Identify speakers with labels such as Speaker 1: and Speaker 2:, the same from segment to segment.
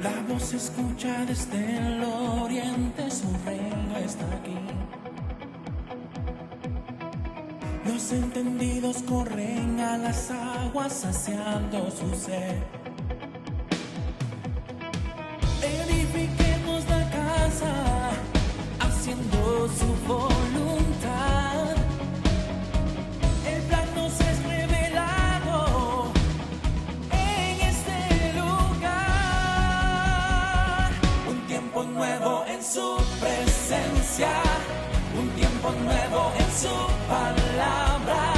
Speaker 1: La voz se escucha desde el oriente, su reino está aquí. Los entendidos corren a las aguas saciando su sed. Edifiquemos la casa, haciendo su voluntad. El plan nos es revelado en este lugar. Un tiempo nuevo en su presencia, un tiempo nuevo en su palabra,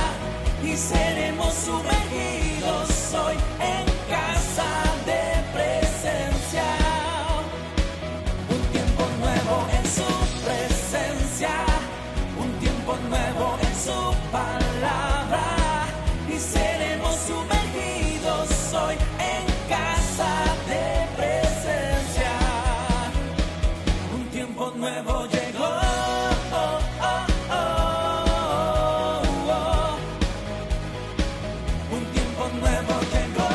Speaker 1: y seremos sumergidos hoy en casa de presencia. Un tiempo nuevo en su presencia, un tiempo nuevo en su palabra, y seremos sumergidos hoy en casa de presencia. Un tiempo nuevo llegó. Un tiempo nuevo llegó.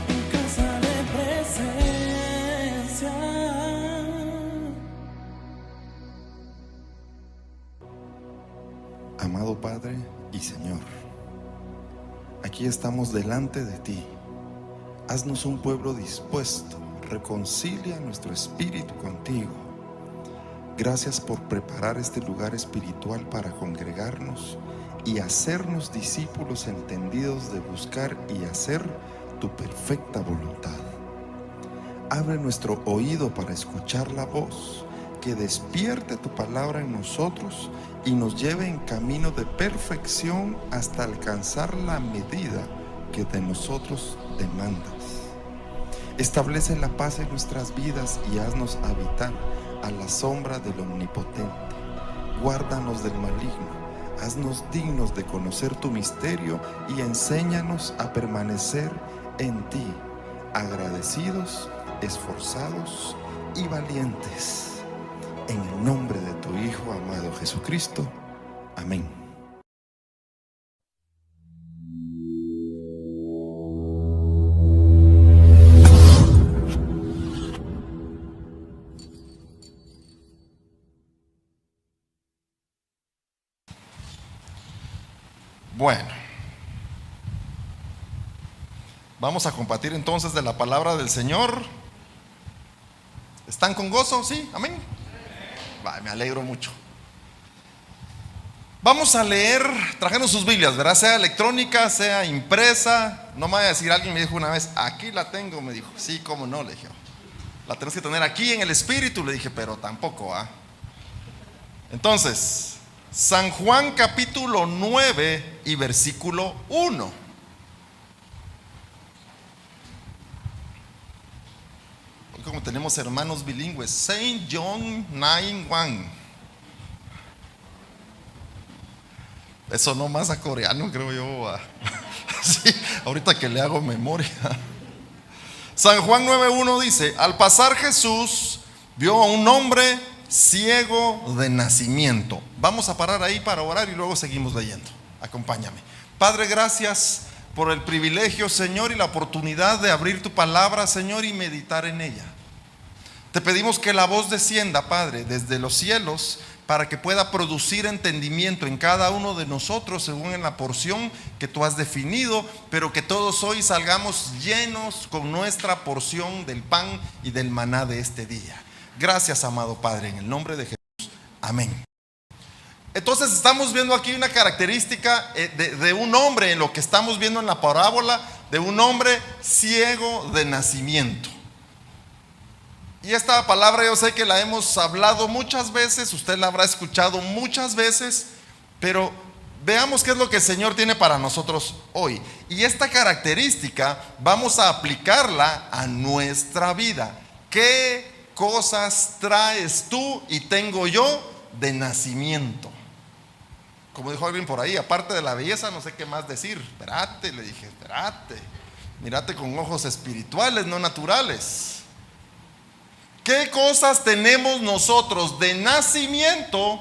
Speaker 1: En casa de presencia.
Speaker 2: Amado Padre y Señor, aquí estamos delante de ti. Haznos un pueblo dispuesto, reconcilia nuestro espíritu contigo. Gracias por preparar este lugar espiritual para congregarnos y hacernos discípulos entendidos de buscar y hacer tu perfecta voluntad. Abre nuestro oído para escuchar la voz, que despierte tu palabra en nosotros y nos lleve en camino de perfección hasta alcanzar la medida que de nosotros demandas. Establece la paz en nuestras vidas y haznos habitar a la sombra del Omnipotente. Guárdanos del maligno, haznos dignos de conocer tu misterio y enséñanos a permanecer en ti, agradecidos, esforzados y valientes. En el nombre de tu Hijo amado Jesucristo. Amén. Bueno, vamos a compartir entonces de la palabra del Señor. ¿Están con gozo? ¿Sí? ¿Amén? Me alegro mucho. Vamos a leer, trajeron sus Biblias, ¿verdad? Sea electrónica, sea impresa. No me vaya a decir, alguien me dijo una vez, aquí la tengo, me dijo. Sí, cómo no, le dije. La tenés que tener aquí en el espíritu, le dije, pero tampoco, ¿ah? Entonces, San Juan capítulo 9 y versículo 1. Hoy como tenemos hermanos bilingües, Saint John 9:1. Eso no más a coreano, creo yo. Sí, ahorita que le hago memoria. San Juan 9:1 dice: al pasar Jesús vio a un hombre ciego de nacimiento. Vamos a parar ahí para orar y luego seguimos leyendo. Acompáñame. Padre, gracias por el privilegio, Señor, y la oportunidad de abrir tu palabra, Señor, y meditar en ella. Te pedimos que la voz descienda, Padre, desde los cielos, para que pueda producir entendimiento en cada uno de nosotros según en la porción que tú has definido, pero que todos hoy salgamos llenos con nuestra porción del pan y del maná de este día. Gracias, amado Padre, en el nombre de Jesús. Amén. Entonces estamos viendo aquí una característica de un hombre, en lo que estamos viendo en la parábola, de un hombre ciego de nacimiento. Y esta palabra yo sé que la hemos hablado muchas veces, usted la habrá escuchado muchas veces, pero veamos qué es lo que el Señor tiene para nosotros hoy. Y esta característica vamos a aplicarla a nuestra vida. ¿Qué cosas traes tú y tengo yo de nacimiento? Como dijo alguien por ahí, aparte de la belleza no sé qué más decir. Espérate, le dije, espérate, mírate con ojos espirituales, no naturales. ¿Qué cosas tenemos nosotros de nacimiento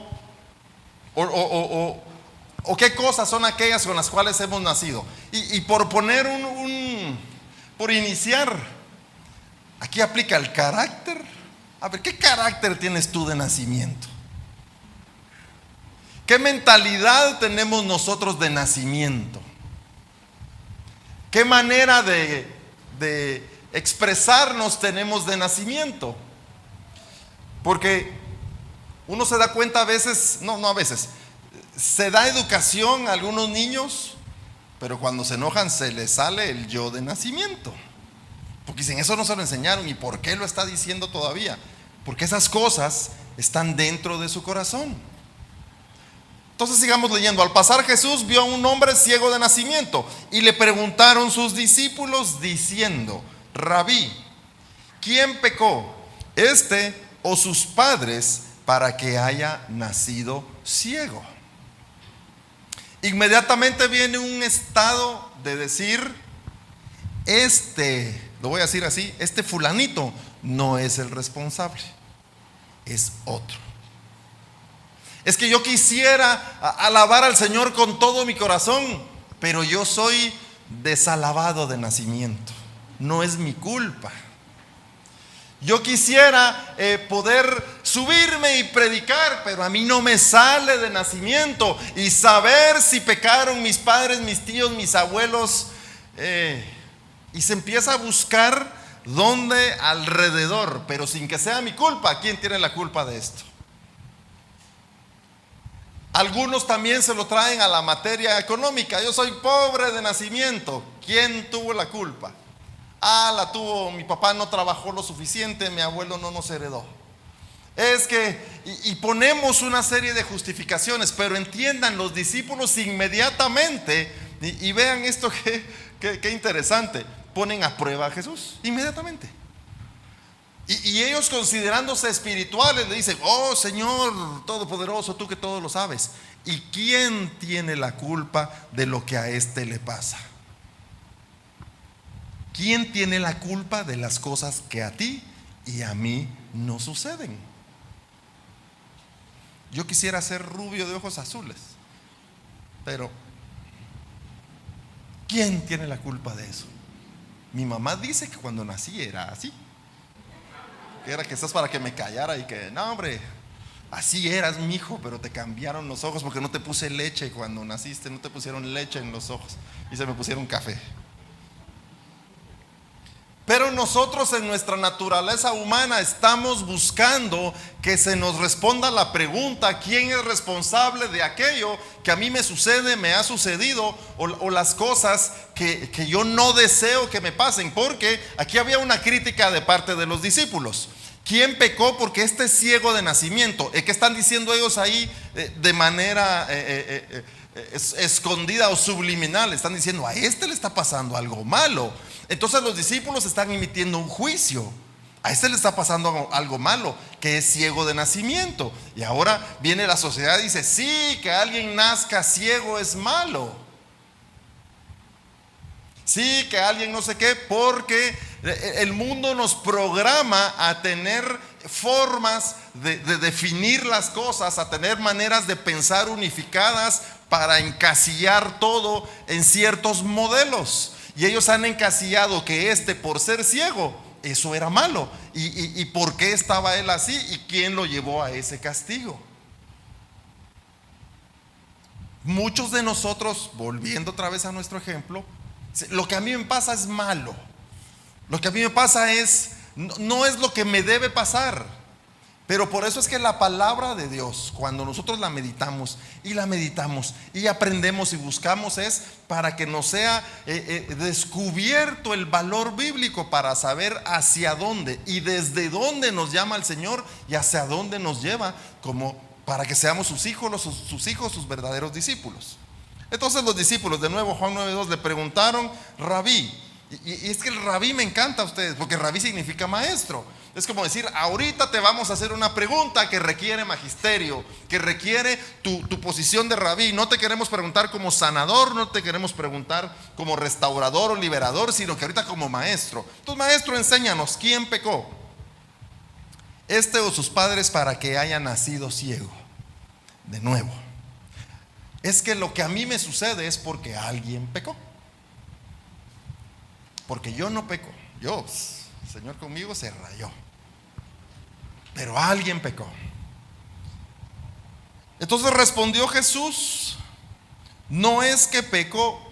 Speaker 2: ¿O qué cosas son aquellas con las cuales hemos nacido? Y por poner por iniciar, aquí aplica el carácter. A ver, ¿qué carácter tienes tú de nacimiento? ¿Qué mentalidad tenemos nosotros de nacimiento? ¿Qué manera de expresarnos tenemos de nacimiento? Porque uno se da cuenta a veces, no a veces, se da educación a algunos niños, pero cuando se enojan se les sale el yo de nacimiento. Porque dicen, eso no se lo enseñaron. ¿Y por qué lo está diciendo todavía? Porque esas cosas están dentro de su corazón. Entonces sigamos leyendo. Al pasar Jesús vio a un hombre ciego de nacimiento y le preguntaron sus discípulos diciendo: Rabí, ¿quién pecó, este o sus padres, para que haya nacido ciego? Inmediatamente viene un estado de decir: lo voy a decir así, este fulanito no es el responsable, es otro. Es que yo quisiera alabar al Señor con todo mi corazón, pero yo soy desalabado de nacimiento, no es mi culpa. Yo quisiera poder subirme y predicar, pero a mí no me sale de nacimiento. Y saber si pecaron mis padres, mis tíos, mis abuelos. Y se empieza a buscar dónde alrededor, pero sin que sea mi culpa. ¿Quién tiene la culpa de esto? Algunos también se lo traen a la materia económica. Yo soy pobre de nacimiento. ¿Quién tuvo la culpa? La tuvo mi papá, no trabajó lo suficiente, mi abuelo no nos heredó. Es que, y ponemos una serie de justificaciones, pero entiendan, los discípulos inmediatamente, y vean esto que interesante, ponen a prueba a Jesús inmediatamente. Y ellos, considerándose espirituales, le dicen: oh Señor Todopoderoso, tú que todo lo sabes, ¿y quién tiene la culpa de lo que a este le pasa? ¿Quién tiene la culpa de las cosas que a ti y a mí no suceden? Yo quisiera ser rubio de ojos azules, pero ¿quién tiene la culpa de eso? Mi mamá dice que cuando nací era así, que era quizás para que me callara y que, no hombre, así eras mi hijo, pero te cambiaron los ojos porque no te puse leche cuando naciste, no te pusieron leche en los ojos y se me pusieron café. Pero nosotros en nuestra naturaleza humana estamos buscando que se nos responda la pregunta: ¿quién es responsable de aquello que a mí me sucede, me ha sucedido, o las cosas que yo no deseo que me pasen? Porque aquí había una crítica de parte de los discípulos. ¿Quién pecó porque este es ciego de nacimiento? ¿Qué están diciendo ellos ahí de manera escondida o subliminal? Están diciendo: a este le está pasando algo malo. Entonces los discípulos están emitiendo un juicio. A este le está pasando algo malo, que es ciego de nacimiento. Y ahora viene la sociedad y dice: sí, que alguien nazca ciego es malo. Sí, que alguien no sé qué, porque el mundo nos programa a tener formas de definir las cosas, a tener maneras de pensar unificadas para encasillar todo en ciertos modelos. Y ellos han encasillado que por ser ciego, eso era malo. ¿Y por qué estaba él así? ¿Y quién lo llevó a ese castigo? Muchos de nosotros, volviendo otra vez a nuestro ejemplo, lo que a mí me pasa es malo. Lo que a mí me pasa no es lo que me debe pasar. Pero por eso es que la palabra de Dios, cuando nosotros la meditamos y aprendemos y buscamos, es para que nos sea descubierto el valor bíblico, para saber hacia dónde y desde dónde nos llama el Señor y hacia dónde nos lleva, como para que seamos sus hijos, sus verdaderos discípulos. Entonces los discípulos, de nuevo Juan 9:2, le preguntaron: Rabí. Y es que el rabí me encanta a ustedes, porque rabí significa maestro. Es como decir: ahorita te vamos a hacer una pregunta que requiere magisterio, que requiere tu posición de rabí. No te queremos preguntar como sanador, no te queremos preguntar como restaurador o liberador, sino que ahorita como maestro. Entonces, maestro, enséñanos, ¿quién pecó? ¿Este o sus padres, para que haya nacido ciego? De nuevo, es que lo que a mí me sucede es porque alguien pecó. Porque yo no peco. El Señor conmigo se rayó. Pero alguien pecó. Entonces respondió Jesús: no es que pecó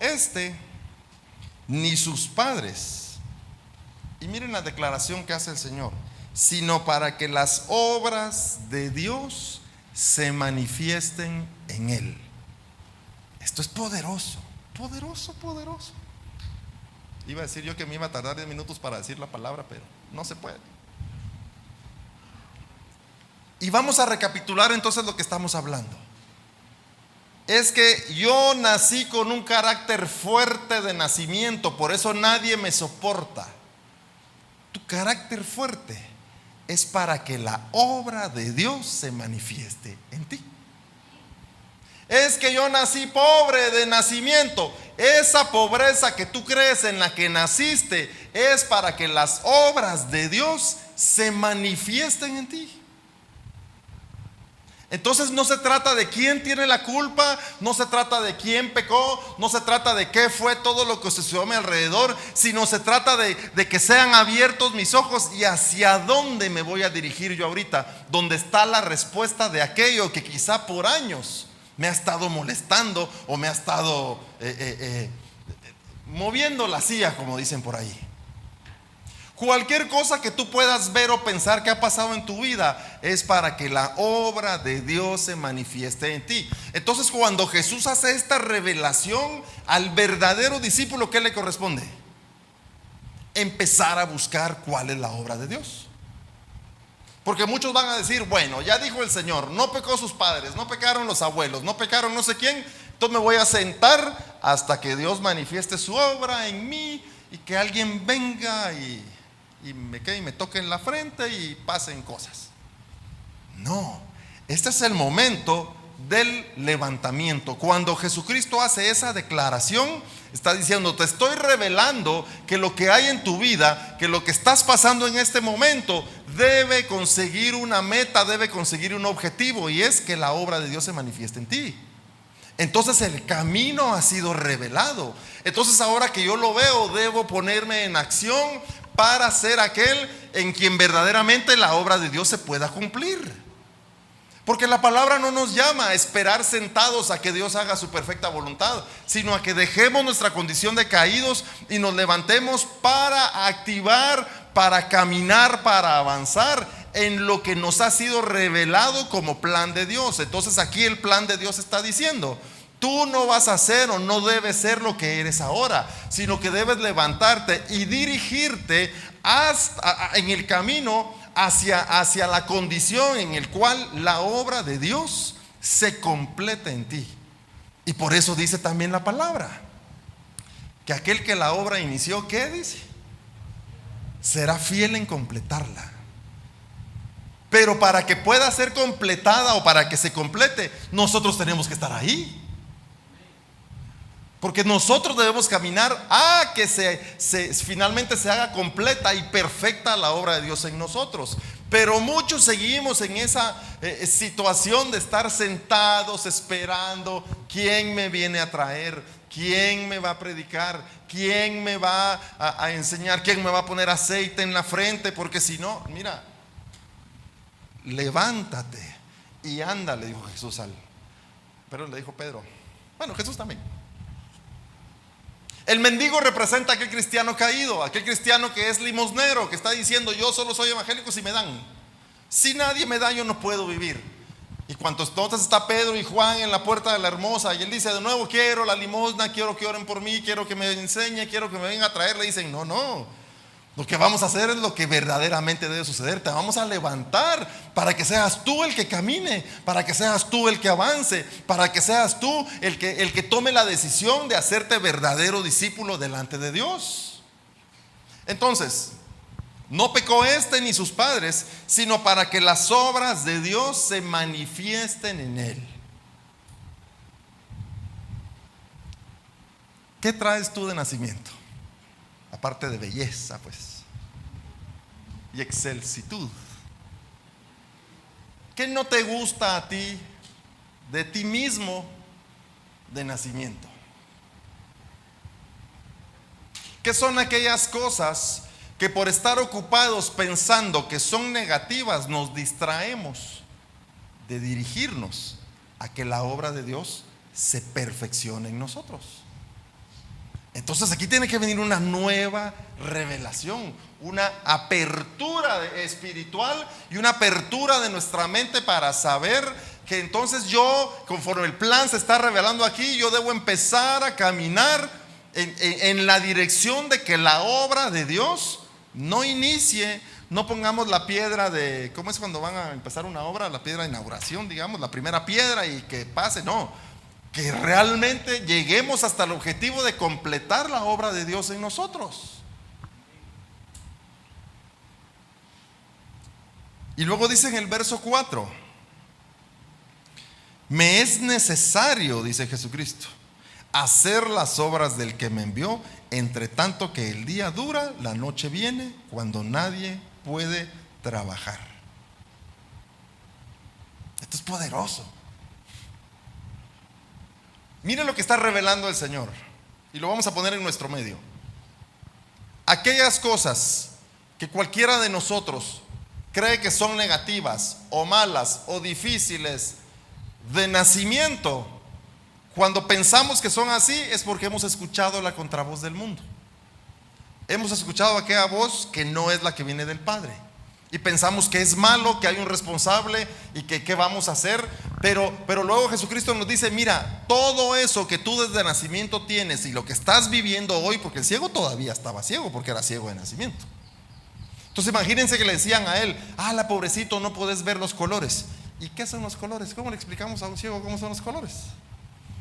Speaker 2: ni sus padres. Y miren la declaración que hace el Señor: sino para que las obras de Dios se manifiesten en él. Esto es poderoso, poderoso, poderoso. Iba a decir yo que me iba a tardar 10 minutos para decir la palabra, pero no se puede. Y vamos a recapitular entonces lo que estamos hablando. Es que yo nací con un carácter fuerte de nacimiento, por eso nadie me soporta. Tu carácter fuerte es para que la obra de Dios se manifieste en ti. Es que yo nací pobre de nacimiento. Esa pobreza que tú crees en la que naciste es para que las obras de Dios se manifiesten en ti. Entonces no se trata de quién tiene la culpa, no se trata de quién pecó, no se trata de qué fue todo lo que sucedió a mi alrededor, sino se trata de que sean abiertos mis ojos y hacia dónde me voy a dirigir yo ahorita, donde está la respuesta de aquello que quizá por años me ha estado molestando o me ha estado moviendo la silla, como dicen por ahí. Cualquier cosa que tú puedas ver o pensar que ha pasado en tu vida es para que la obra de Dios se manifieste en ti. Entonces, cuando Jesús hace esta revelación al verdadero discípulo, ¿qué le corresponde? Empezar a buscar cuál es la obra de Dios. Porque muchos van a decir: bueno, ya dijo el Señor, no pecó sus padres, no pecaron los abuelos, no pecaron no sé quién, entonces me voy a sentar hasta que Dios manifieste su obra en mí y que alguien venga y me toque en la frente y pasen cosas. No, este es el momento del levantamiento. Cuando Jesucristo hace esa declaración, está diciendo: te estoy revelando que lo que hay en tu vida, que lo que estás pasando en este momento debe conseguir una meta, debe conseguir un objetivo, y es que la obra de Dios se manifieste en ti. Entonces el camino ha sido revelado. Entonces ahora que yo lo veo, debo ponerme en acción para ser aquel en quien verdaderamente la obra de Dios se pueda cumplir. Porque la palabra no nos llama a esperar sentados a que Dios haga su perfecta voluntad, sino a que dejemos nuestra condición de caídos y nos levantemos para activar, para caminar, para avanzar en lo que nos ha sido revelado como plan de Dios. Entonces aquí el plan de Dios está diciendo: tú no vas a ser o no debes ser lo que eres ahora, sino que debes levantarte y dirigirte en el camino hacia la condición en el cual la obra de Dios se completa en ti. Y por eso dice también la palabra que aquel que la obra inició, ¿qué dice? Será fiel en completarla. Pero para que pueda ser completada o para que se complete, nosotros tenemos que estar ahí. Porque nosotros debemos caminar a que finalmente se haga completa y perfecta la obra de Dios en nosotros. Pero muchos seguimos en esa situación de estar sentados esperando quién me viene a traer, quién me va a predicar, quién me va a enseñar, quién me va a poner aceite en la frente. Porque si no, mira, levántate y anda, le dijo Jesús pero le dijo Pedro. Bueno, Jesús también. El mendigo representa a aquel cristiano caído, aquel cristiano que es limosnero, que está diciendo: yo solo soy evangélico si me dan. Si nadie me da, yo no puedo vivir. Y cuando entonces está Pedro y Juan en la puerta de la Hermosa, y él dice de nuevo: quiero la limosna, quiero que oren por mí, quiero que me enseñe, quiero que me vengan a traer. Le dicen: no, lo que vamos a hacer es lo que verdaderamente debe suceder. Te vamos a levantar para que seas tú el que camine, para que seas tú el que avance, para que seas tú el que tome la decisión de hacerte verdadero discípulo delante de Dios. Entonces, no pecó ni sus padres, sino para que las obras de Dios se manifiesten en él. ¿Qué traes tú de nacimiento? Aparte de belleza, pues, y excelsitud. ¿Qué no te gusta a ti de ti mismo de nacimiento. ¿Qué son aquellas cosas que por estar ocupados pensando que son negativas nos distraemos de dirigirnos a que la obra de Dios se perfeccione en nosotros? Entonces aquí tiene que venir una nueva revelación, una apertura espiritual y una apertura de nuestra mente para saber que entonces yo, conforme el plan se está revelando aquí, yo debo empezar a caminar en la dirección de que la obra de Dios no inicie. No pongamos la piedra de, ¿cómo es cuando van a empezar una obra? La piedra de inauguración, digamos, la primera piedra y que pase. No, que realmente lleguemos hasta el objetivo de completar la obra de Dios en nosotros. Y luego dice en el verso 4: me es necesario, dice Jesucristo, hacer las obras del que me envió, entre tanto que el día dura, la noche viene, cuando nadie puede trabajar. Esto es poderoso. Mire lo que está revelando el Señor, y lo vamos a poner en nuestro medio. Aquellas cosas que cualquiera de nosotros cree que son negativas o malas o difíciles de nacimiento, cuando pensamos que son así, es porque hemos escuchado la contravoz del mundo. Hemos escuchado aquella voz que no es la que viene del Padre, y pensamos que es malo, que hay un responsable y que qué vamos a hacer. Pero luego Jesucristo nos dice: mira, todo eso que tú desde nacimiento tienes y lo que estás viviendo hoy, porque el ciego todavía estaba ciego porque era ciego de nacimiento. Entonces imagínense que le decían a él: la pobrecito, no puedes ver los colores. ¿Y qué son los colores? ¿Cómo le explicamos a un ciego cómo son los colores?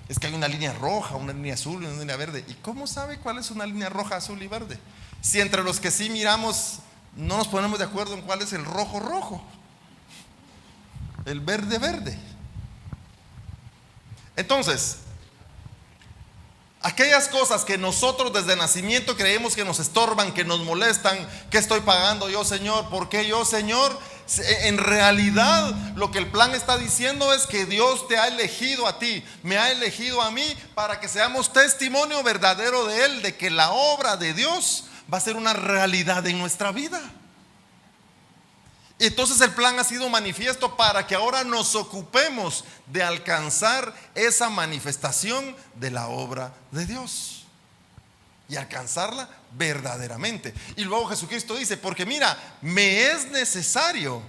Speaker 2: Es que hay una línea roja, una línea azul y una línea verde. ¿Y cómo sabe cuál es una línea roja, azul y verde? Si entre los que sí miramos no nos ponemos de acuerdo en cuál es el rojo rojo, el verde verde. Entonces, aquellas cosas que nosotros desde nacimiento creemos que nos estorban, que nos molestan, ¿qué estoy pagando yo, Señor? ¿Por qué yo, Señor? En realidad lo que el plan está diciendo es que Dios te ha elegido a ti, me ha elegido a mí, para que seamos testimonio verdadero de Él, de que la obra de Dios va a ser una realidad en nuestra vida. Entonces el plan ha sido manifiesto para que ahora nos ocupemos de alcanzar esa manifestación de la obra de Dios y alcanzarla verdaderamente. Y luego Jesucristo dice: porque mira, me es necesario.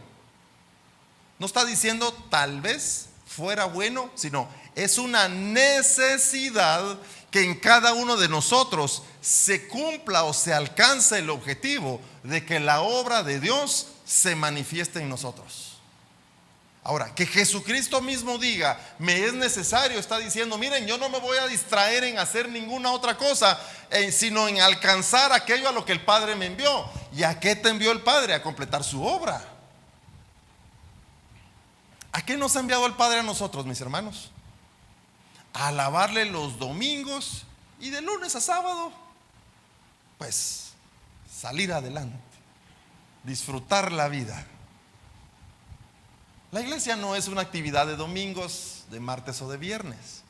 Speaker 2: No está diciendo tal vez fuera bueno, sino es una necesidad que en cada uno de nosotros se cumpla o se alcance el objetivo de que la obra de Dios se manifieste en nosotros. Ahora, que Jesucristo mismo diga: me es necesario, está diciendo: miren, yo no me voy a distraer en hacer ninguna otra cosa, sino en alcanzar aquello a lo que el Padre me envió. ¿Y a qué te envió el Padre? A completar su obra. ¿A qué nos ha enviado el Padre a nosotros, mis hermanos? A alabarle los domingos y de lunes a sábado, pues salir adelante, disfrutar la vida. La iglesia no es una actividad de domingos, de martes o de viernes.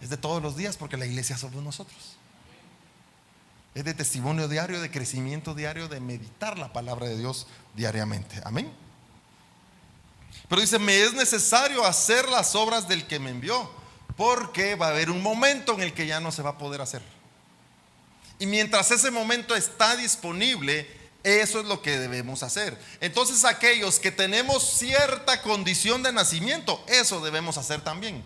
Speaker 2: Es de todos los días, porque la iglesia somos nosotros. Es de testimonio diario, de crecimiento diario, de meditar la palabra de Dios diariamente. Amén. Pero dice: me es necesario hacer las obras del que me envió, porque va a haber un momento en el que ya no se va a poder hacer. Y mientras ese momento está disponible, eso es lo que debemos hacer. Entonces aquellos que tenemos cierta condición de nacimiento, eso debemos hacer también.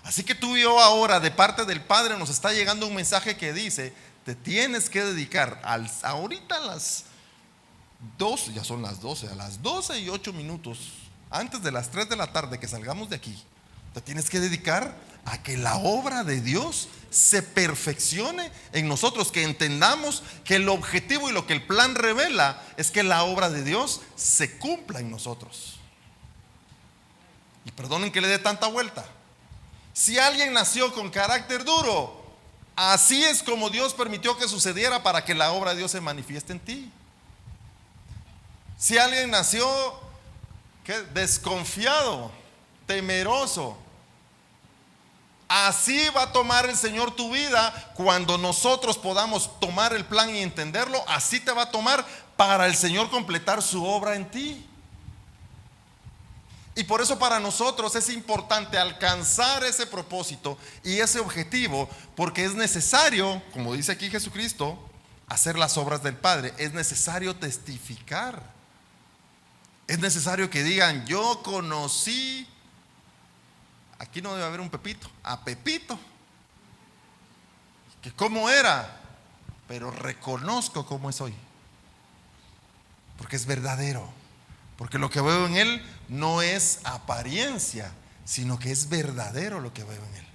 Speaker 2: Así que tú y yo ahora, de parte del Padre, nos está llegando un mensaje que dice: te tienes que dedicar ahorita a las 12, ya son las 12, a las 12:08, antes de las 3 de la tarde que salgamos de aquí, te tienes que dedicar a que la obra de Dios se perfeccione en nosotros, que entendamos que el objetivo y lo que el plan revela es que la obra de Dios se cumpla en nosotros. Y perdonen que le dé tanta vuelta. Si alguien nació con carácter duro, así es como Dios permitió que sucediera, para que la obra de Dios se manifieste en ti. Si alguien nació desconfiado, temeroso, Así va a tomar el Señor tu vida cuando nosotros podamos tomar el plan y entenderlo. Así te va a tomar para el Señor completar su obra en ti. Y por eso para nosotros es importante alcanzar ese propósito y ese objetivo, porque es necesario, como dice aquí Jesucristo, hacer las obras del Padre. Es necesario testificar. Es necesario que digan: yo conocí, aquí no debe haber un Pepito, a Pepito, que cómo era, pero reconozco cómo es hoy, porque es verdadero, porque lo que veo en él no es apariencia, sino que es verdadero lo que veo en él.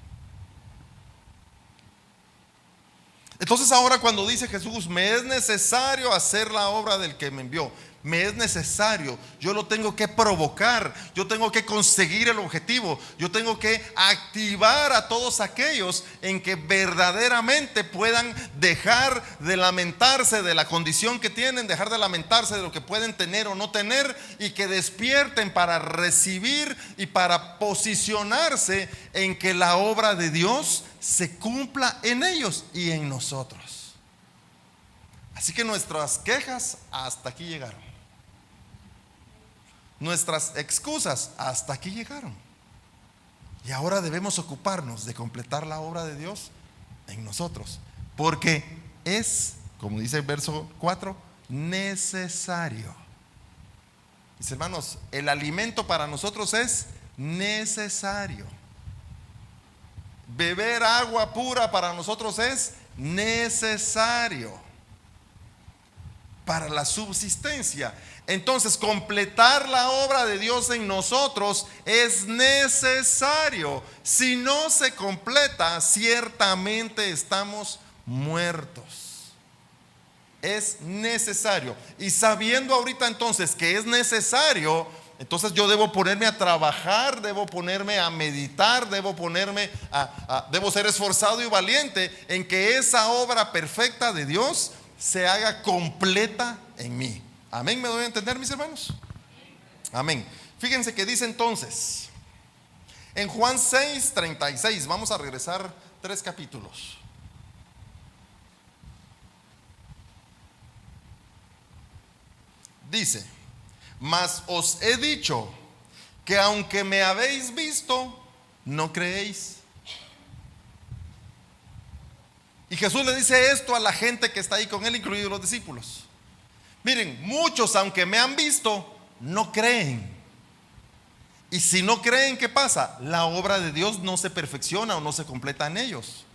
Speaker 2: Entonces ahora cuando dice Jesús: me es necesario hacer la obra del que me envió, me es necesario, yo lo tengo que provocar, yo tengo que conseguir el objetivo, yo tengo que activar a todos aquellos en que verdaderamente puedan dejar de lamentarse de la condición que tienen, dejar de lamentarse de lo que pueden tener o no tener, y que despierten para recibir y para posicionarse en que la obra de Dios se cumpla en ellos y en nosotros. Así que nuestras quejas hasta aquí llegaron. Nuestras excusas hasta aquí llegaron. Y ahora debemos ocuparnos de completar la obra de Dios en nosotros, porque es, como dice el verso 4, necesario. Mis hermanos, el alimento para nosotros es necesario. Beber agua pura para nosotros es necesario para la subsistencia. Entonces, completar la obra de Dios en nosotros es necesario. Si no se completa, ciertamente estamos muertos. Es necesario. Y sabiendo ahorita entonces que es necesario, entonces yo debo ponerme a trabajar, debo ponerme a meditar, debo ser esforzado y valiente en que esa obra perfecta de Dios se haga completa en mí. Amén, ¿me doy a entender, mis hermanos? Amén. Fíjense que dice entonces en Juan 6:36, vamos a regresar 3 capítulos. Dice: mas os he dicho que aunque me habéis visto, no creéis. Y Jesús le dice esto a la gente que está ahí con él, incluidos los discípulos. Miren, muchos aunque me han visto, no creen. Y si no creen, ¿qué pasa? La obra de Dios no se perfecciona o no se completa en ellos.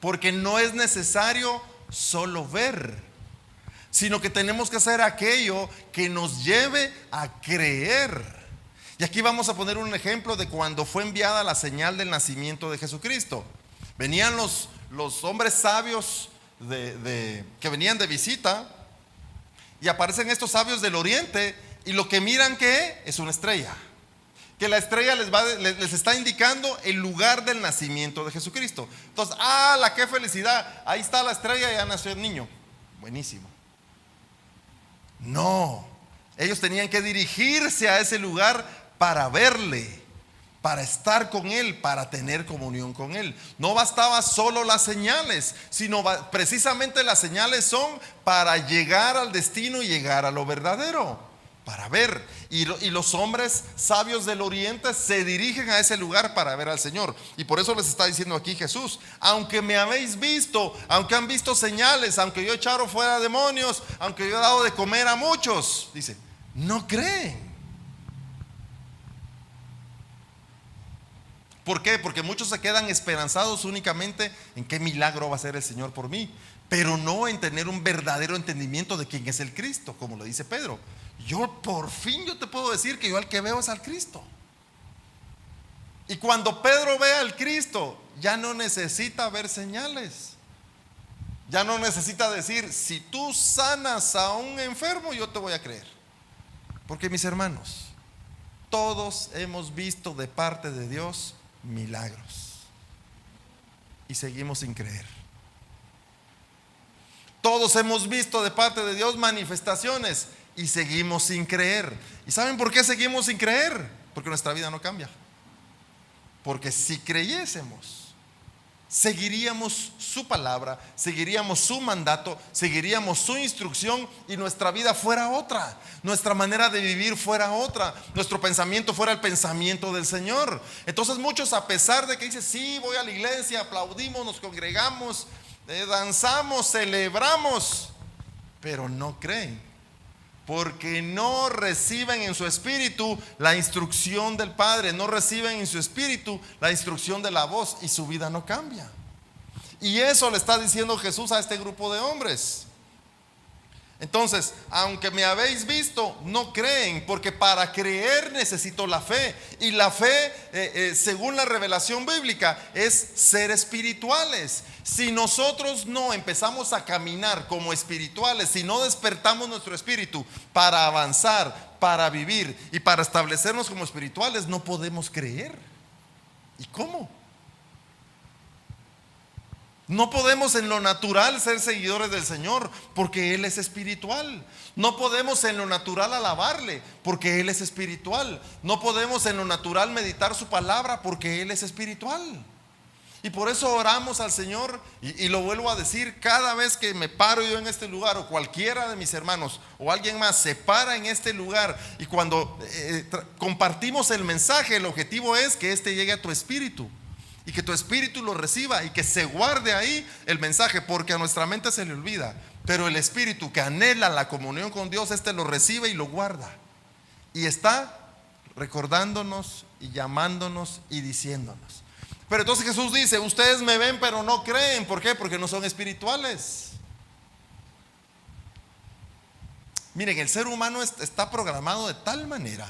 Speaker 2: Porque no es necesario solo ver, sino que tenemos que hacer aquello que nos lleve a creer. Y aquí vamos a poner un ejemplo de cuando fue enviada la señal del nacimiento de Jesucristo. Venían los hombres sabios que venían de visita, y aparecen estos sabios del oriente, y lo que miran que es una estrella, que la estrella les está indicando el lugar del nacimiento de Jesucristo. Entonces, qué felicidad, ahí está la estrella, ya nació el niño, buenísimo. No, ellos tenían que dirigirse a ese lugar para verle, para estar con él, para tener comunión con él. No bastaba solo las señales, sino precisamente las señales son para llegar al destino y llegar a lo verdadero, para ver. Y los hombres sabios del oriente se dirigen a ese lugar para ver al Señor. Y por eso les está diciendo aquí Jesús: aunque me habéis visto, aunque han visto señales, aunque yo he echado fuera demonios, aunque yo he dado de comer a muchos, dice, no creen. ¿Por qué? Porque muchos se quedan esperanzados únicamente en qué milagro va a hacer el Señor por mí, pero no en tener un verdadero entendimiento de quién es el Cristo, como lo dice Pedro. Por fin te puedo decir que yo al que veo es al Cristo. Y cuando Pedro ve al Cristo, ya no necesita ver señales. Ya no necesita decir: si tú sanas a un enfermo, yo te voy a creer. Porque, mis hermanos, todos hemos visto de parte de Dios milagros y seguimos sin creer. Todos hemos visto de parte de Dios manifestaciones y seguimos sin creer. ¿Y saben por qué seguimos sin creer? Porque nuestra vida no cambia. Porque si creyésemos, seguiríamos su palabra, seguiríamos su mandato, seguiríamos su instrucción y nuestra vida fuera otra, nuestra manera de vivir fuera otra, nuestro pensamiento fuera el pensamiento del Señor. Entonces muchos, a pesar de que dicen, sí, voy a la iglesia, aplaudimos, nos congregamos, danzamos, celebramos, pero no creen, porque no reciben en su espíritu la instrucción del Padre, no reciben en su espíritu la instrucción de la voz, y su vida no cambia. Y eso le está diciendo Jesús a este grupo de hombres. Entonces, aunque me habéis visto, no creen, porque para creer necesito la fe. Y la fe, según la revelación bíblica, es ser espirituales. Si nosotros no empezamos a caminar como espirituales, si no despertamos nuestro espíritu para avanzar, para vivir y para establecernos como espirituales, no podemos creer. ¿Y cómo? No podemos en lo natural ser seguidores del Señor, porque Él es espiritual. No podemos en lo natural alabarle, porque Él es espiritual. No podemos en lo natural meditar su palabra, porque Él es espiritual. Y por eso oramos al Señor, y lo vuelvo a decir, cada vez que me paro yo en este lugar, o cualquiera de mis hermanos o alguien más se para en este lugar, y cuando compartimos el mensaje, el objetivo es que este llegue a tu espíritu, y que tu espíritu lo reciba, y que se guarde ahí el mensaje, porque a nuestra mente se le olvida, pero el espíritu que anhela la comunión con Dios, este lo recibe y lo guarda, y está recordándonos y llamándonos y diciéndonos. Pero entonces Jesús dice, ustedes me ven pero no creen. ¿Por qué? Porque no son espirituales. Miren, el ser humano está programado de tal manera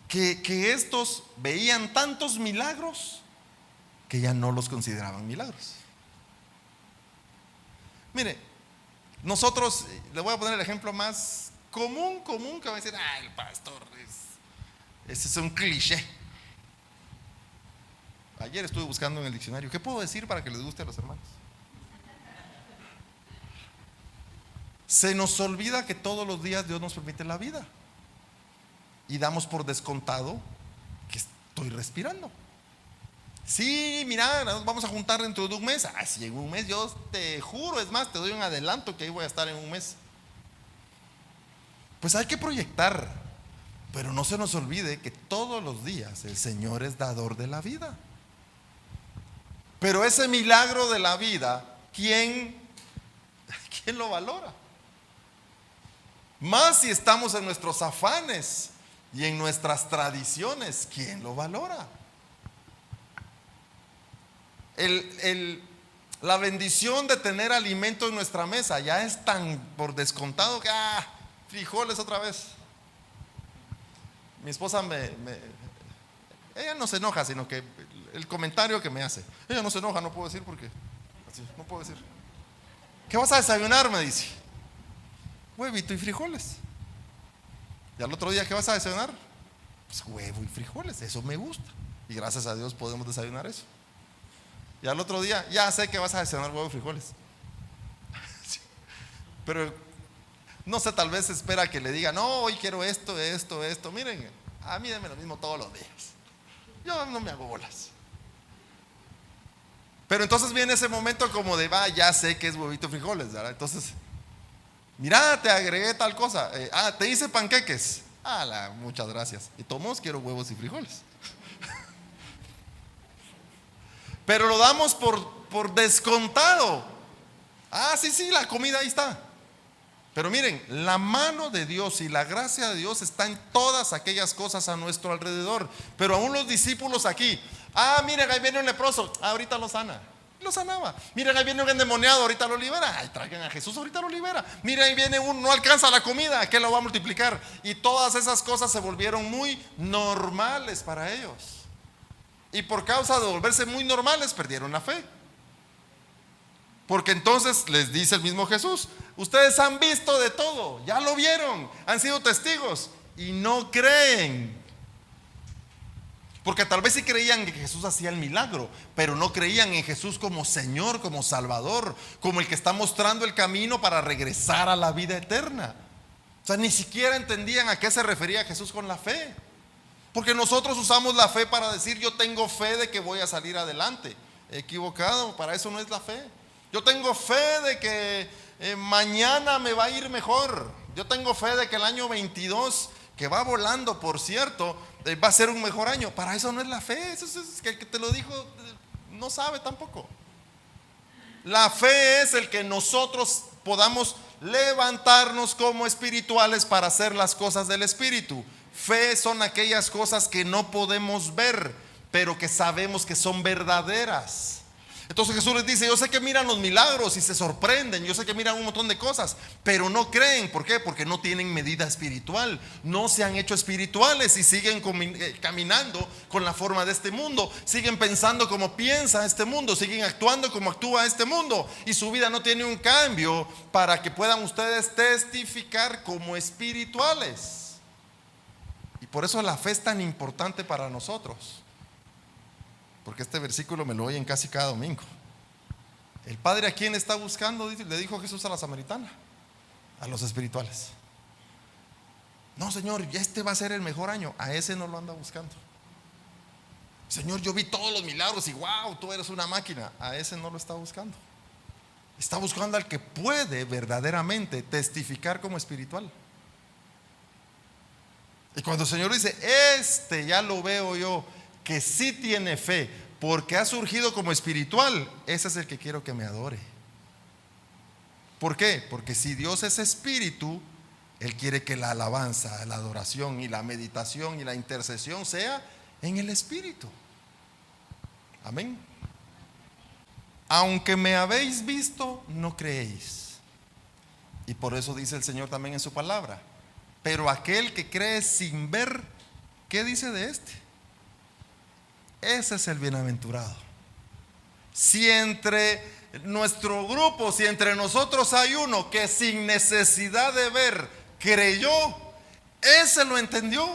Speaker 2: que estos veían tantos milagros que ya no los consideraban milagros. Mire, nosotros, le voy a poner el ejemplo más común, que va a decir, el pastor, ese es un cliché. Ayer estuve buscando en el diccionario, ¿qué puedo decir para que les guste a los hermanos? Se nos olvida que todos los días Dios nos permite la vida, y damos por descontado que estoy respirando. Sí, mira, nos vamos a juntar dentro de un mes. Si en un mes, yo te juro, es más, te doy un adelanto que ahí voy a estar en un mes. Pues hay que proyectar, pero no se nos olvide que todos los días el Señor es dador de la vida. Pero ese milagro de la vida, ¿quién lo valora? Más si estamos en nuestros afanes y en nuestras tradiciones, ¿quién lo valora? La bendición de tener alimento en nuestra mesa ya es tan por descontado que frijoles otra vez. Mi esposa ella no se enoja, sino que el comentario que me hace, ella no se enoja, no puedo decir porque no puedo decir. ¿Qué vas a desayunar?, me dice. Huevito y frijoles. Y al otro día, ¿qué vas a desayunar? Pues huevo y frijoles, eso me gusta, y gracias a Dios podemos desayunar eso. Y al otro día, ya sé que vas a desayunar huevo y frijoles. Sí. Pero no sé, tal vez espera que le diga, no, hoy quiero esto. Miren, a mí denme lo mismo todos los días, yo no me hago bolas. Pero entonces viene ese momento como de, ya sé que es huevito y frijoles, ¿verdad? Entonces, mira, te agregué tal cosa, te hice panqueques, muchas gracias, y todos quiero huevos y frijoles. Pero lo damos por descontado. Sí, la comida ahí está. Pero miren, la mano de Dios y la gracia de Dios está en todas aquellas cosas a nuestro alrededor. Pero aún los discípulos aquí, miren, ahí viene un leproso, ahorita lo sana, lo sanaba. Miren, ahí viene un endemoniado, ahorita lo libera. Traigan a Jesús, ahorita lo libera. Miren, ahí viene no alcanza la comida, ¿qué lo va a multiplicar? Y todas esas cosas se volvieron muy normales para ellos. Y por causa de volverse muy normales, perdieron la fe. Porque entonces les dice el mismo Jesús, ustedes han visto de todo, ya lo vieron, han sido testigos y no creen. Porque tal vez sí creían que Jesús hacía el milagro, pero no creían en Jesús como Señor, como Salvador, como el que está mostrando el camino para regresar a la vida eterna. O sea, ni siquiera entendían a qué se refería Jesús con la fe. Porque nosotros usamos la fe para decir: yo tengo fe de que voy a salir adelante. Equivocado, para eso no es la fe. Yo tengo fe de que mañana me va a ir mejor. Yo tengo fe de que el año 22, que va volando por cierto, va a ser un mejor año. Para eso no es la fe. Eso es que el que te lo dijo no sabe tampoco. La fe es el que nosotros podamos levantarnos como espirituales para hacer las cosas del Espíritu. Fe son aquellas cosas que no podemos ver, pero que sabemos que son verdaderas. Entonces Jesús les dice: yo sé que miran los milagros y se sorprenden, yo sé que miran un montón de cosas, pero no creen. ¿Por qué? Porque no tienen medida espiritual, no se han hecho espirituales y siguen caminando con la forma de este mundo, siguen pensando como piensa este mundo, siguen actuando como actúa este mundo, y su vida no tiene un cambio para que puedan ustedes testificar como espirituales. Y por eso la fe es tan importante para nosotros. Porque este versículo me lo oyen casi cada domingo. El Padre, ¿a quién está buscando? Le dijo Jesús a la samaritana: a los espirituales. No, Señor, ya este va a ser el mejor año. A ese no lo anda buscando. Señor, yo vi todos los milagros y wow, tú eres una máquina. A ese no lo está buscando. Está buscando al que puede verdaderamente testificar como espiritual. Y cuando el Señor dice: este ya lo veo yo, que sí tiene fe, porque ha surgido como espiritual, ese es el que quiero que me adore. ¿Por qué? Porque si Dios es espíritu, Él quiere que la alabanza, la adoración y la meditación y la intercesión sea en el espíritu. Amén. Aunque me habéis visto, no creéis. Y por eso dice el Señor también en su palabra: pero aquel que cree sin ver, ¿qué dice de este? Ese es el bienaventurado. Si entre nuestro grupo, si entre nosotros hay uno que sin necesidad de ver creyó, ese lo entendió,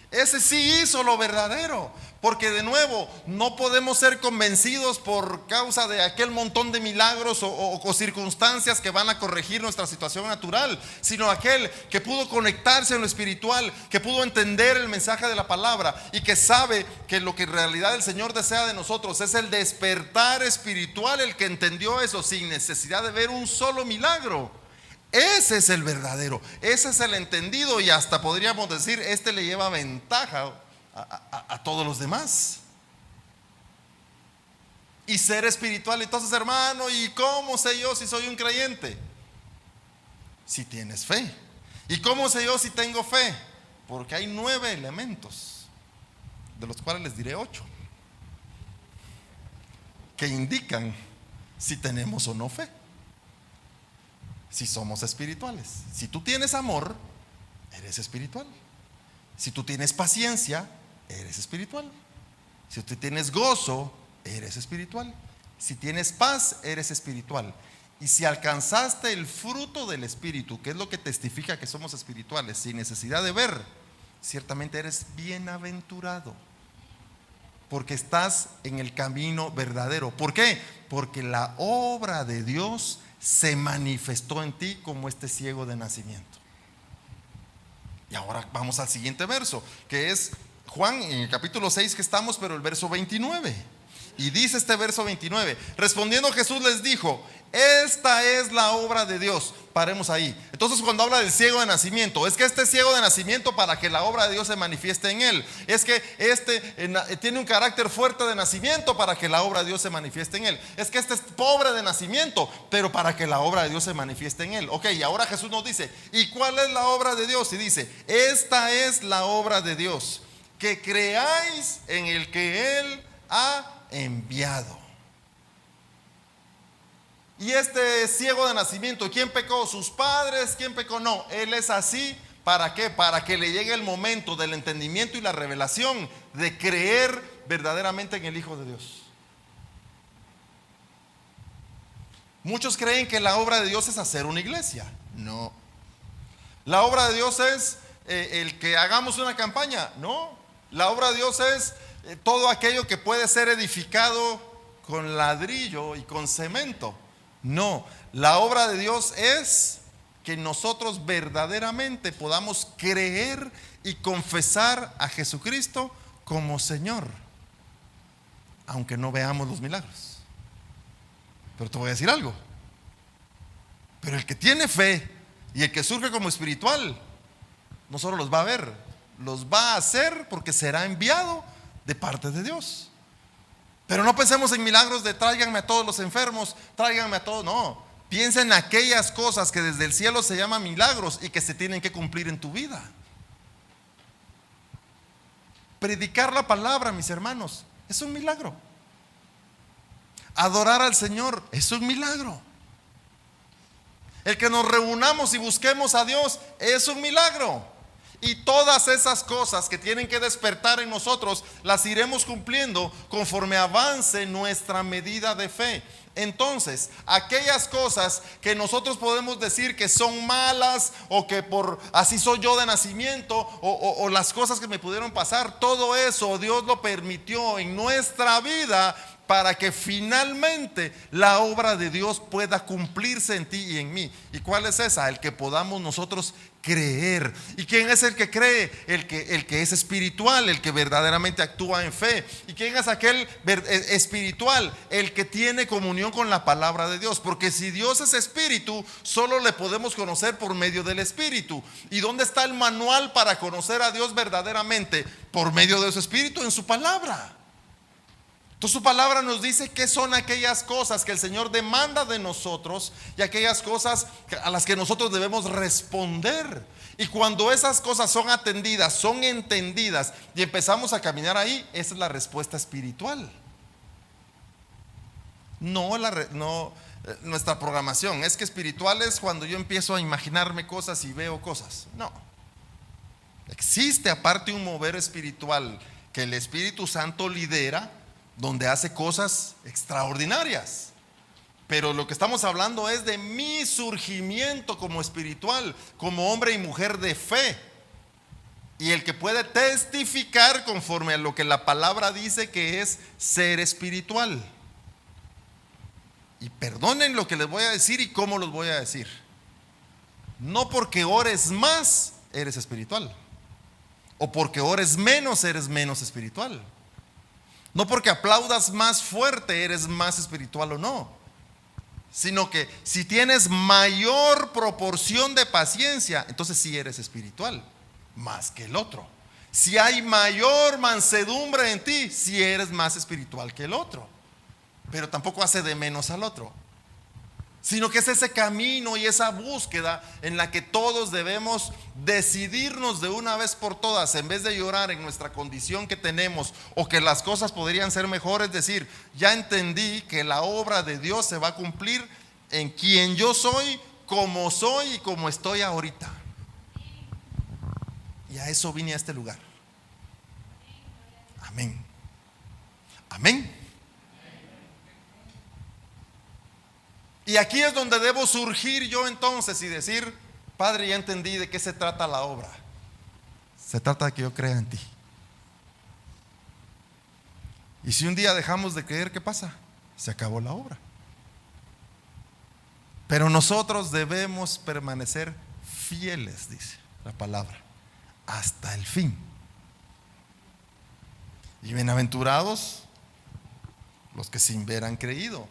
Speaker 2: ese sí hizo lo verdadero. Porque de nuevo, no podemos ser convencidos por causa de aquel montón de milagros o circunstancias que van a corregir nuestra situación natural, sino aquel que pudo conectarse en lo espiritual, que pudo entender el mensaje de la palabra y que sabe que lo que en realidad el Señor desea de nosotros es el despertar espiritual. El que entendió eso sin necesidad de ver un solo milagro, ese es el verdadero, ese es el entendido, y hasta podríamos decir, este le lleva ventaja a todos los demás. Y ser espiritual, entonces, hermano, ¿y cómo sé yo si soy un creyente? Si tienes fe. ¿Y cómo sé yo si tengo fe? Porque hay 9 elementos, de los cuales les diré 8, que indican si tenemos o no fe, si somos espirituales. Si tú tienes amor, eres espiritual. Si tú tienes paciencia, eres espiritual. Si tú tienes gozo, eres espiritual. Si tienes paz, eres espiritual. Y si alcanzaste el fruto del Espíritu, que es lo que testifica que somos espirituales, sin necesidad de ver, ciertamente eres bienaventurado, porque estás en el camino verdadero. ¿Por qué? Porque la obra de Dios se manifestó en ti como este ciego de nacimiento. Y ahora vamos al siguiente verso, que es Juan, en el capítulo 6 que estamos, pero el verso 29. Y dice este verso 29: respondiendo Jesús les dijo: esta es la obra de Dios. Paremos ahí. Entonces, cuando habla del ciego de nacimiento, es que este ciego de nacimiento, para que la obra de Dios se manifieste en él, es que este tiene un carácter fuerte de nacimiento para que la obra de Dios se manifieste en él. Es que este es pobre de nacimiento, pero para que la obra de Dios se manifieste en él. Ok, y ahora Jesús nos dice: ¿y cuál es la obra de Dios? Y dice: esta es la obra de Dios, que creáis en el que Él ha enviado. Y este ciego de nacimiento, ¿quién pecó? ¿Sus padres? ¿Quién pecó? No, él es así. ¿Para qué? Para que le llegue el momento del entendimiento y la revelación de creer verdaderamente en el Hijo de Dios. Muchos creen que la obra de Dios es hacer una iglesia. No. La obra de Dios es el que hagamos una campaña. No. La obra de Dios es todo aquello que puede ser edificado con ladrillo y con cemento. No, la obra de Dios es que nosotros verdaderamente podamos creer y confesar a Jesucristo como Señor, aunque no veamos los milagros. Pero te voy a decir algo. Pero el que tiene fe y el que surge como espiritual, no solo los va a ver, los va a hacer porque será enviado de parte de Dios. Pero no pensemos en milagros de tráiganme a todos los enfermos, tráiganme a todos, no. Piensa en aquellas cosas que desde el cielo se llaman milagros y que se tienen que cumplir en tu vida. Predicar la palabra, mis hermanos, es un milagro. Adorar al Señor es un milagro. El que nos reunamos y busquemos a Dios es un milagro. Y todas esas cosas que tienen que despertar en nosotros las iremos cumpliendo conforme avance nuestra medida de fe. Entonces, aquellas cosas que nosotros podemos decir que son malas, o que por así soy yo de nacimiento, o las cosas que me pudieron pasar, todo eso Dios lo permitió en nuestra vida para que finalmente la obra de Dios pueda cumplirse en ti y en mí. ¿Y cuál es esa? El que podamos nosotros creer. ¿Y quién es el que cree? El que es espiritual, el que verdaderamente actúa en fe. ¿Y quién es aquel espiritual? El que tiene comunión con la palabra de Dios. Porque si Dios es espíritu, solo le podemos conocer por medio del espíritu. ¿Y dónde está el manual para conocer a Dios verdaderamente? Por medio de su espíritu, en su palabra. Entonces su palabra nos dice qué son aquellas cosas que el Señor demanda de nosotros y aquellas cosas a las que nosotros debemos responder. Y cuando esas cosas son atendidas, son entendidas y empezamos a caminar ahí, esa es la respuesta espiritual. No, nuestra programación es que espiritual es cuando yo empiezo a imaginarme cosas y veo cosas. No. Existe aparte un mover espiritual que el Espíritu Santo lidera, donde hace cosas extraordinarias. Pero lo que estamos hablando es de mi surgimiento como espiritual, como hombre y mujer de fe. Y el que puede testificar conforme a lo que la palabra dice que es ser espiritual. Y perdonen lo que les voy a decir y cómo los voy a decir. No porque ores más, eres espiritual. O porque ores menos, eres menos espiritual. No porque aplaudas más fuerte eres más espiritual o no, sino que si tienes mayor proporción de paciencia, entonces sí eres espiritual, más que el otro. Si hay mayor mansedumbre en ti, sí eres más espiritual que el otro. Pero tampoco hace de menos al otro, sino que es ese camino y esa búsqueda en la que todos debemos decidirnos de una vez por todas, en vez de llorar en nuestra condición que tenemos o que las cosas podrían ser mejores, decir, ya entendí que la obra de Dios se va a cumplir en quien yo soy y como estoy ahorita. Y a eso vine a este lugar. Amén. Amén. Y aquí es donde debo surgir yo entonces y decir, Padre, ya entendí de qué se trata la obra. Se trata de que yo crea en ti. Y si un día dejamos de creer, ¿qué pasa? Se acabó la obra. Pero nosotros debemos permanecer fieles, dice la palabra, hasta el fin. Y bienaventurados los que sin ver han creído.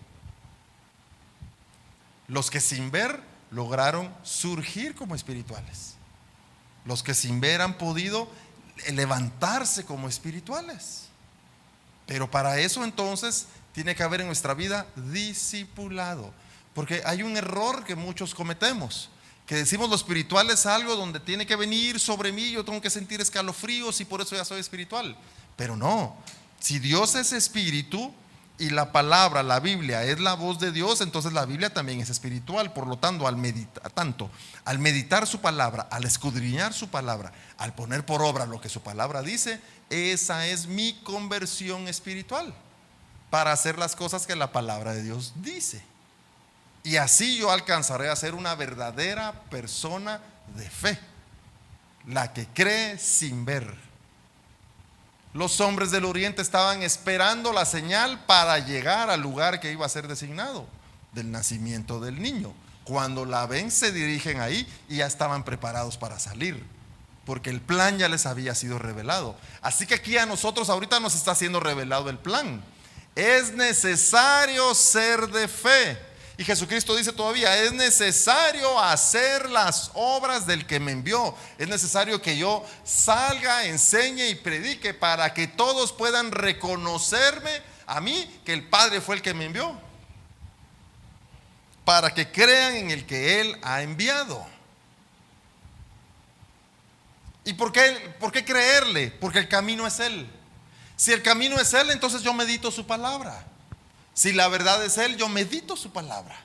Speaker 2: Los que sin ver lograron surgir como espirituales. Los que sin ver han podido levantarse como espirituales. Pero para eso entonces tiene que haber en nuestra vida discipulado. Porque hay un error que muchos cometemos, que decimos lo espiritual es algo donde tiene que venir sobre mí, yo tengo que sentir escalofríos y por eso ya soy espiritual. Pero no, si Dios es espíritu y la palabra, la Biblia es la voz de Dios, entonces la Biblia también es espiritual. Por lo tanto, al meditar su palabra, al escudriñar su palabra, al poner por obra lo que su palabra dice, esa es mi conversión espiritual para hacer las cosas que la palabra de Dios dice. Y así yo alcanzaré a ser una verdadera persona de fe, la que cree sin ver. Los hombres del oriente estaban esperando la señal para llegar al lugar que iba a ser designado, del nacimiento del niño. Cuando la ven, se dirigen ahí y ya estaban preparados para salir, porque el plan ya les había sido revelado. Así que aquí a nosotros ahorita nos está siendo revelado el plan. Es necesario ser de fe. Y Jesucristo dice todavía, es necesario hacer las obras del que me envió. Es necesario que yo salga, enseñe y predique para que todos puedan reconocerme a mí, que el Padre fue el que me envió, para que crean en el que Él ha enviado. ¿Y por qué creerle? Porque el camino es Él. Si el camino es Él, entonces yo medito su palabra. Si la verdad es Él, yo medito su palabra.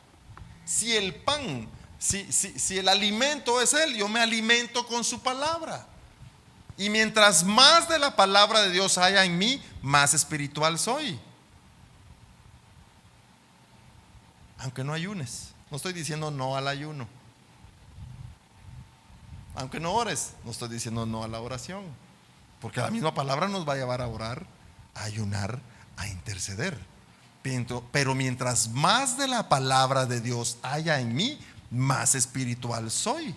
Speaker 2: Si el pan, si el alimento es Él, yo me alimento con su palabra. Y mientras más de la palabra de Dios haya en mí, más espiritual soy. Aunque no ayunes, no estoy diciendo no al ayuno. Aunque no ores, no estoy diciendo no a la oración. Porque la misma palabra nos va a llevar a orar, a ayunar, a interceder. Pero mientras más de la palabra de Dios haya en mí, más espiritual soy.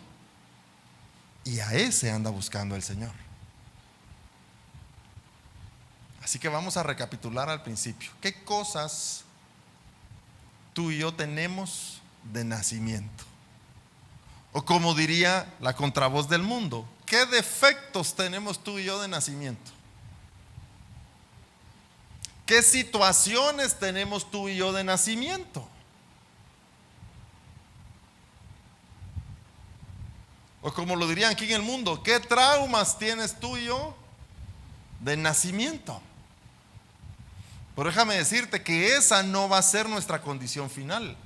Speaker 2: Y a ese anda buscando el Señor. Así que vamos a recapitular al principio. ¿Qué cosas tú y yo tenemos de nacimiento? O como diría la contravoz del mundo, ¿qué defectos tenemos tú y yo de nacimiento? ¿Qué situaciones tenemos tú y yo de nacimiento? O como lo dirían aquí en el mundo, ¿qué traumas tienes tú y yo de nacimiento? Pero déjame decirte que esa no va a ser nuestra condición final.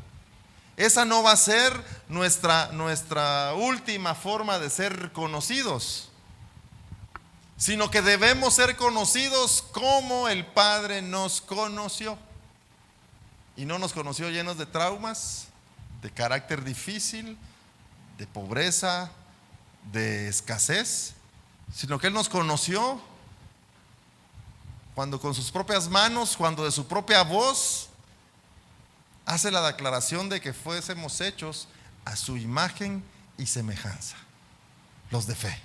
Speaker 2: Esa no va a ser nuestra última forma de ser conocidos, sino que debemos ser conocidos como el Padre nos conoció. Y no nos conoció llenos de traumas, de carácter difícil, de pobreza, de escasez, sino que Él nos conoció cuando con sus propias manos, cuando de su propia voz hace la declaración de que fuésemos hechos a su imagen y semejanza, los de fe.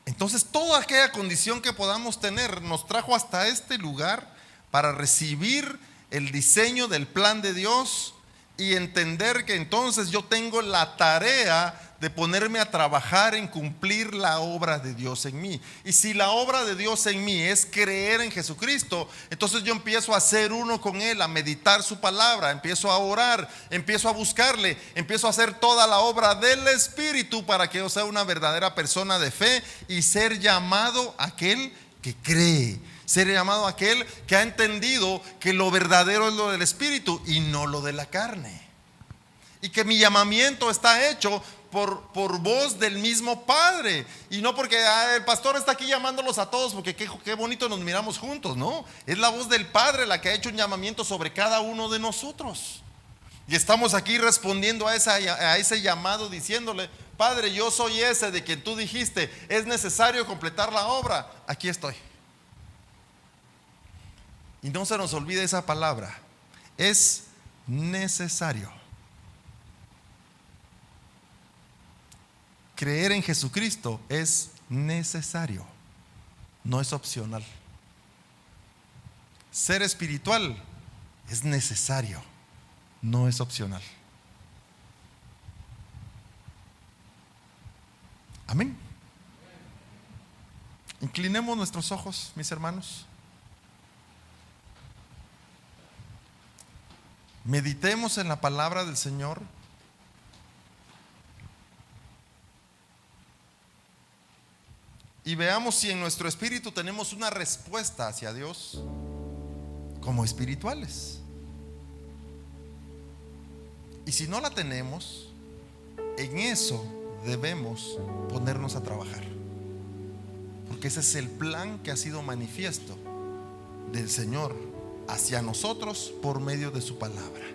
Speaker 2: Entonces toda aquella condición que podamos tener nos trajo hasta este lugar para recibir el diseño del plan de Dios y entender que entonces yo tengo la tarea de ponerme a trabajar en cumplir la obra de Dios en mí. Y si la obra de Dios en mí es creer en Jesucristo, entonces yo empiezo a ser uno con Él, a meditar su palabra, empiezo a orar, empiezo a buscarle, empiezo a hacer toda la obra del Espíritu para que yo sea una verdadera persona de fe y ser llamado aquel que cree, ser llamado aquel que ha entendido que lo verdadero es lo del Espíritu y no lo de la carne, y que mi llamamiento está hecho por voz del mismo Padre, y no porque el pastor está aquí llamándolos a todos porque qué bonito nos miramos juntos. No, es la voz del Padre la que ha hecho un llamamiento sobre cada uno de nosotros, y estamos aquí respondiendo a ese llamado, diciéndole: Padre, yo soy ese de quien tú dijiste es necesario completar la obra, aquí estoy. Y no se nos olvide esa palabra, es necesario. Creer en Jesucristo es necesario, no es opcional. Ser espiritual es necesario, no es opcional. Amén. Inclinemos nuestros ojos, mis hermanos. Meditemos en la palabra del Señor. Y veamos si en nuestro espíritu tenemos una respuesta hacia Dios como espirituales. Y si no la tenemos, en eso debemos ponernos a trabajar, porque ese es el plan que ha sido manifiesto del Señor hacia nosotros por medio de su palabra.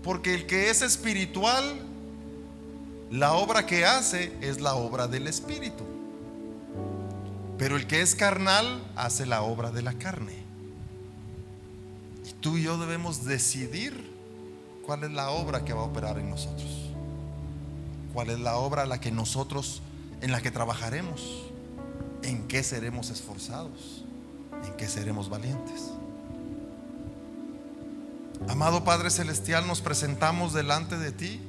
Speaker 2: Porque el que es espiritual, la obra que hace es la obra del Espíritu, pero el que es carnal hace la obra de la carne. Y tú y yo debemos decidir cuál es la obra que va a operar en nosotros, cuál es la obra en la que trabajaremos, en qué seremos esforzados, en qué seremos valientes. Amado Padre Celestial, nos presentamos delante de ti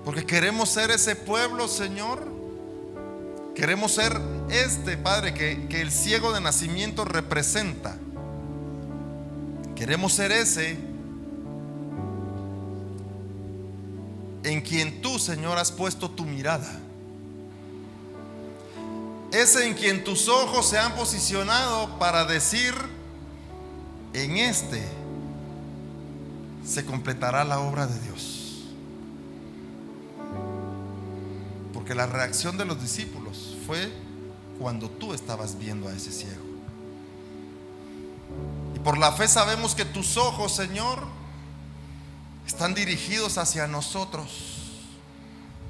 Speaker 2: porque queremos ser ese pueblo, Señor. Queremos ser Padre, que el ciego de nacimiento representa. Queremos ser ese en quien tú, Señor, has puesto tu mirada. Ese en quien tus ojos se han posicionado para decir: en este se completará la obra de Dios. Porque la reacción de los discípulos fue cuando tú estabas viendo a ese ciego. Y por la fe sabemos que tus ojos, Señor, están dirigidos hacia nosotros,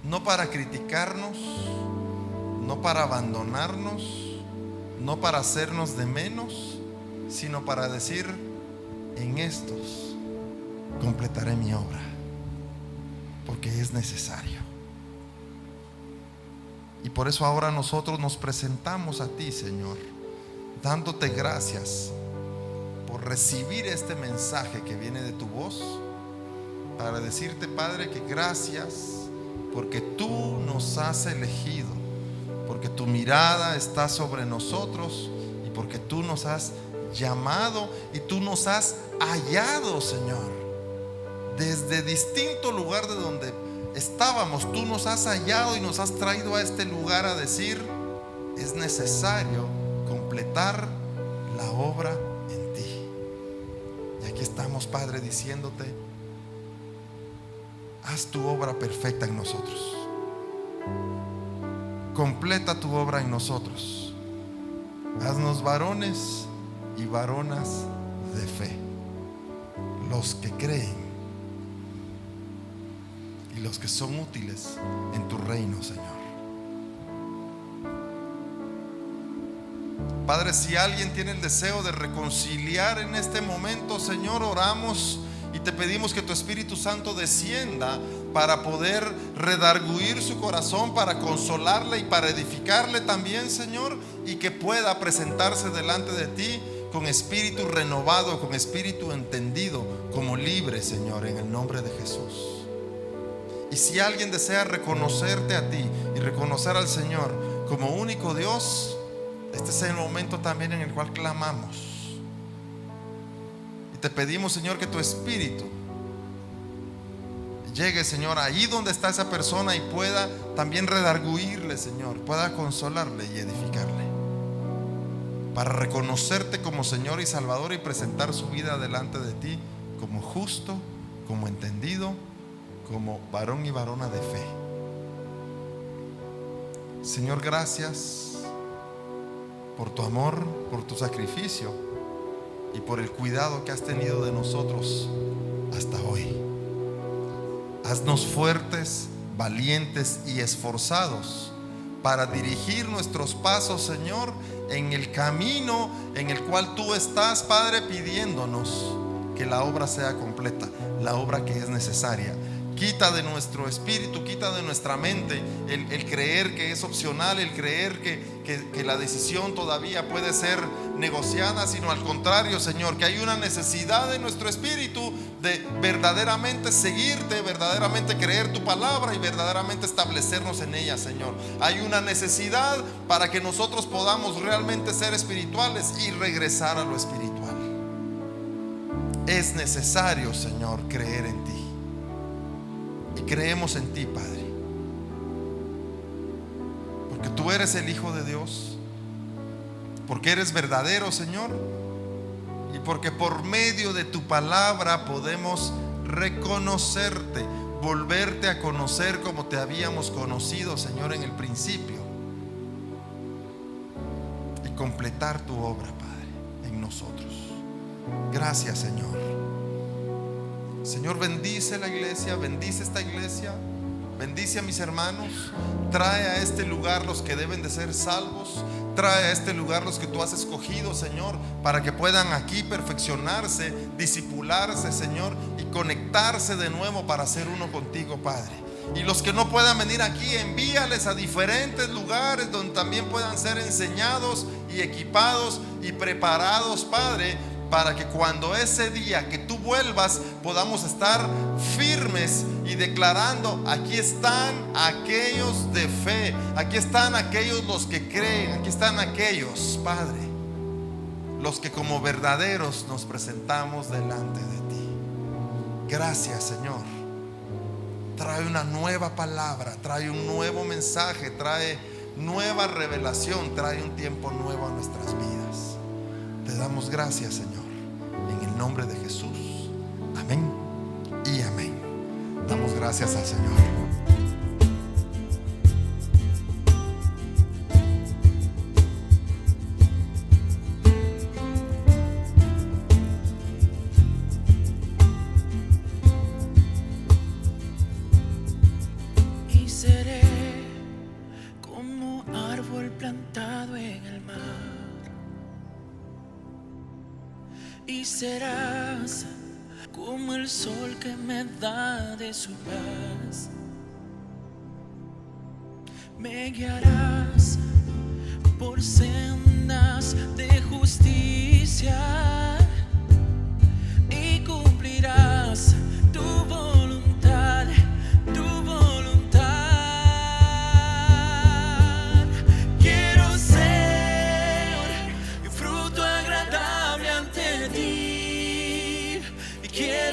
Speaker 2: no para criticarnos, no para abandonarnos, no para hacernos de menos, sino para decir: en estos completaré mi obra, porque es necesario. Y por eso ahora nosotros nos presentamos a ti, Señor, dándote gracias por recibir este mensaje que viene de tu voz, para decirte, Padre, que gracias porque tú nos has elegido, porque tu mirada está sobre nosotros y porque tú nos has llamado y tú nos has hallado, Señor. Desde distinto lugar de donde estábamos, tú nos has hallado y nos has traído a este lugar a decir: es necesario completar la obra en ti. Y aquí estamos, Padre, diciéndote: haz tu obra perfecta en nosotros. Completa tu obra en nosotros. Haznos varones y varonas de fe, los que creen y los que son útiles en tu reino, Señor. Padre, si alguien tiene el deseo de reconciliar en este momento, Señor, oramos y te pedimos que tu Espíritu Santo descienda para poder redarguir su corazón, para consolarle y para edificarle también, Señor, y que pueda presentarse delante de ti con espíritu renovado, con espíritu entendido, como libre, Señor, en el nombre de Jesús. Y si alguien desea reconocerte a ti y reconocer al Señor como único Dios, este es el momento también en el cual clamamos. Y te pedimos, Señor, que tu Espíritu llegue, Señor, ahí donde está esa persona y pueda también redarguirle, Señor, pueda consolarle y edificarle, para reconocerte como Señor y Salvador y presentar su vida delante de ti como justo, como entendido, como varón y varona de fe. Señor, gracias por tu amor, por tu sacrificio y por el cuidado que has tenido de nosotros hasta hoy. Haznos fuertes, valientes y esforzados para dirigir nuestros pasos, Señor, en el camino en el cual tú estás, Padre, pidiéndonos que la obra sea completa, la obra que es necesaria. Quita de nuestro espíritu, quita de nuestra mente el creer que es opcional, el creer que la decisión todavía puede ser negociada, sino al contrario, Señor, que hay una necesidad de nuestro espíritu de verdaderamente seguirte, verdaderamente creer tu palabra y verdaderamente establecernos en ella, Señor. Hay una necesidad para que nosotros podamos realmente ser espirituales y regresar a lo espiritual. Es necesario, Señor, creer en ti. Y creemos en ti, Padre, porque tú eres el Hijo de Dios, porque eres verdadero, Señor, y porque por medio de tu palabra podemos reconocerte, volverte a conocer como te habíamos conocido, Señor, en el principio, y completar tu obra, Padre, en nosotros. Gracias, Señor. Señor, bendice la iglesia, bendice esta iglesia, bendice a mis hermanos, trae a este lugar los que deben de ser salvos, trae a este lugar los que tú has escogido, Señor, para que puedan aquí perfeccionarse, disipularse, Señor, y conectarse de nuevo para ser uno contigo, Padre. Y los que no puedan venir aquí, envíales a diferentes lugares donde también puedan ser enseñados y equipados y preparados, Padre, para que cuando ese día que tú vuelvas podamos estar firmes y declarando: aquí están aquellos de fe, aquí están aquellos los que creen, aquí están aquellos, Padre, los que como verdaderos nos presentamos delante de ti. Gracias, Señor. Trae una nueva palabra, trae un nuevo mensaje, trae nueva revelación, trae un tiempo nuevo a nuestras vidas. Te damos gracias, Señor, en el nombre de Jesús. Amén y amén. Damos gracias al Señor.
Speaker 1: Y seré como árbol plantado en el mar, y serás como el sol que me da de su paz. Me guiarás por sendas de justicia y cumplirás tu voluntad, tu voluntad. Quiero ser un fruto agradable ante ti, y quiero